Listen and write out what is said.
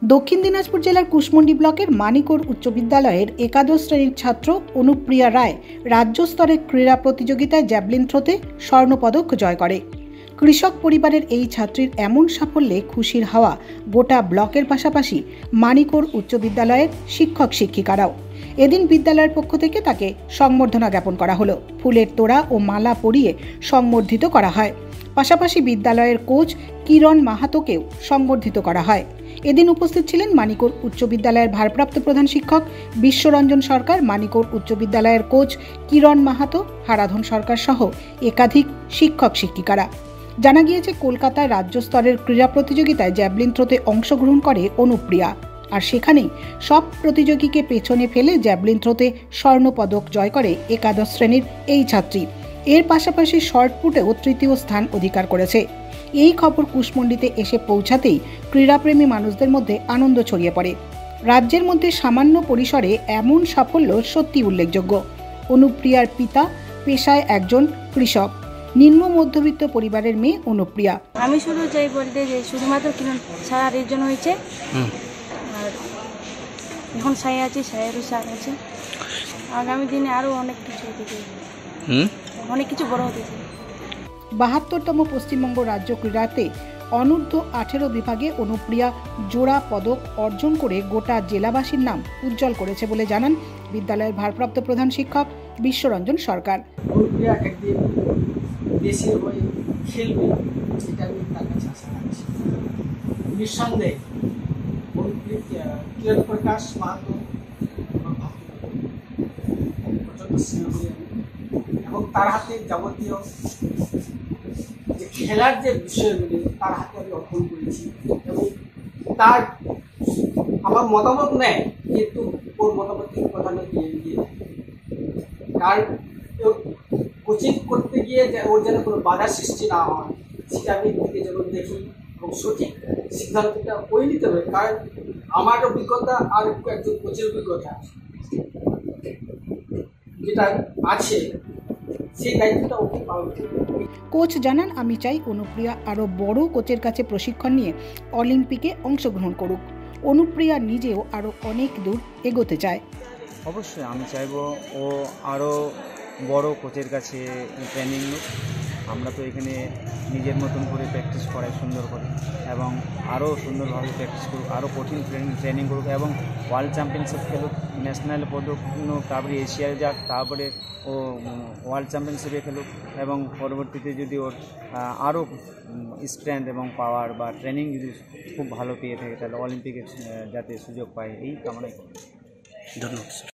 দক্ষিণ দিনাজপুর জেলার কুশমন্ডি ব্লকের মানিকোর উচ্চ বিদ্যালয়ের একাদশ শ্রেণীর ছাত্র অনুপ্রিয়া রায় রাজ্য স্তরের ক্রীড়া প্রতিযোগিতায় জ্যাভলিন থ্রোতে স্বর্ণপদক জয় করে। কৃষক পরিবারের এই ছাত্রীর এমন সাফল্যে খুশির হাওয়া গোটা ব্লকের পাশাপাশি মানিকোর উচ্চ বিদ্যালয়ের শিক্ষক শিক্ষিকারাও। এদিন বিদ্যালয়ের পক্ষ থেকে তাকে সংবর্ধনা জ্ঞাপন করা হলো। ফুলের তোড়া ও মালা পরিয়ে সংবর্ধিত করা হয়। পাশাপাশি বিদ্যালয়ের কোচ কিরণ মাহাতোকেও সংবর্ধিত করা হয়। এদিন উপস্থিত ছিলেন মানিকোর উচ্চ বিদ্যালয়ের ভারপ্রাপ্ত প্রধান শিক্ষক বিশ্বরঞ্জন সরকার, মানিকোর উচ্চ বিদ্যালয়ের কোচ কিরণ মাহাতো, হারাধন সরকার সহ একাধিক শিক্ষক শিক্ষিকারা। জানা গিয়েছে, কলকাতায় রাজ্য স্তরের ক্রীড়া প্রতিযোগিতায় জ্যাভলিন থ্রোতে অংশগ্রহণ করে অনুপ্রিয়া, আর সেখানেই সব প্রতিযোগীকে পেছনে ফেলে জ্যাভলিন থ্রোতে স্বর্ণপদক জয় করে একাদশ শ্রেণীর এই ছাত্রী। এর পাশাপাশি শর্টপুটেও তৃতীয় স্থান অধিকার করেছে। এই খবর কুশমন্ডিতে এসে পৌঁছাতেই ক্রীড়াপ্রেমী মানুষদের মধ্যে আনন্দ ছড়িয়ে পড়ে। রাজ্যের মধ্যে সামান্য পরিসরে এমন সাফল্য সত্যি উল্লেখযোগ্য। অনুপ্রিয়ার পিতা পেশায় একজন কৃষক, নিম্ন মধ্যবিত্ত পরিবারের মেয়ে অনুপ্রিয়া। আমি শুধু চাই বলতে যে শুধুমাত্র কিরণ স্যার এর জন্য হয়েছে, আর এখন সাই আছে, সায়েরও স্যার আছে। আগামী দিনে আরও অনেক কিছু হতে চাই, অনেক কিছু বড় হতে চাই। ৭২তম পশ্চিমবঙ্গ রাজ্য ক্রীড়াতে অনূর্ধ্ব 18 বিভাগে অনুপ্রিয়া জোড়া পদক অর্জন করে গোটা জেলাবাসীর নাম উজ্জ্বল করেছে বলে জানান বিদ্যালয়ের ভারপ্রাপ্ত প্রধান শিক্ষক বিশ্বরঞ্জন সরকার। অনুপ্রিয়া একদিন দেশের হয়ে খেলবে, এটা আমি তার কাছে আশা রাখছি। নিঃসন্দেহে কিরণ প্রকাশ মাহাতো এবং তার হাতে যাবতীয় যে খেলার যে বিষয়গুলি তার হাতে আমি অর্পণ করেছি, এবং তার আমার মতামত নেয়, কিন্তু ওর মতামতের কথা আমি দিয়ে তার কোচিং করতে গিয়ে ওর যেন কোনো বাধার সৃষ্টি না হয় সেটা আমি দিকে যেমন দেখি, এবং সঠিক সিদ্ধান্তটা ওই নিতে হবে। কারণ আমার অভিজ্ঞতা আর একজন কোচের অভিজ্ঞতা যেটা আছে, সেই দায়িত্বটা ওকে পালন করতে হবে। কোচ জানান, আমি চাই অনুপ্রিয়া আরও বড় কোচের কাছে প্রশিক্ষণ নিয়ে অলিম্পিকে অংশগ্রহণ করুক। অনুপ্রিয়া নিজেও আরও অনেক দূর এগোতে চায়। অবশ্যই আমি চাইবো ও আরও বড় কোচের কাছে ট্রেনিং নিক। আমরা তো এখানে নিজের মতন করে প্র্যাকটিস করাই সুন্দর করে, এবং আরও সুন্দরভাবে প্র্যাকটিস করুক, আরও কঠিন ট্রেনিং করুক, এবং ওয়ার্ল্ড চ্যাম্পিয়নশিপ খেলুক, ন্যাশনাল পদক তারপরে এশিয়ায় যাক, তারপরে ও ওয়ার্ল্ড চ্যাম্পিয়নশিপে খেলুক, এবং পরবর্তীতে যদি ওর আরও স্ট্রেংথ এবং পাওয়ার বা ট্রেনিং যদি খুব ভালো পেয়ে থাকে, তাহলে অলিম্পিকে যাতে সুযোগ পায়, এই কামনাই করি। ধন্যবাদ।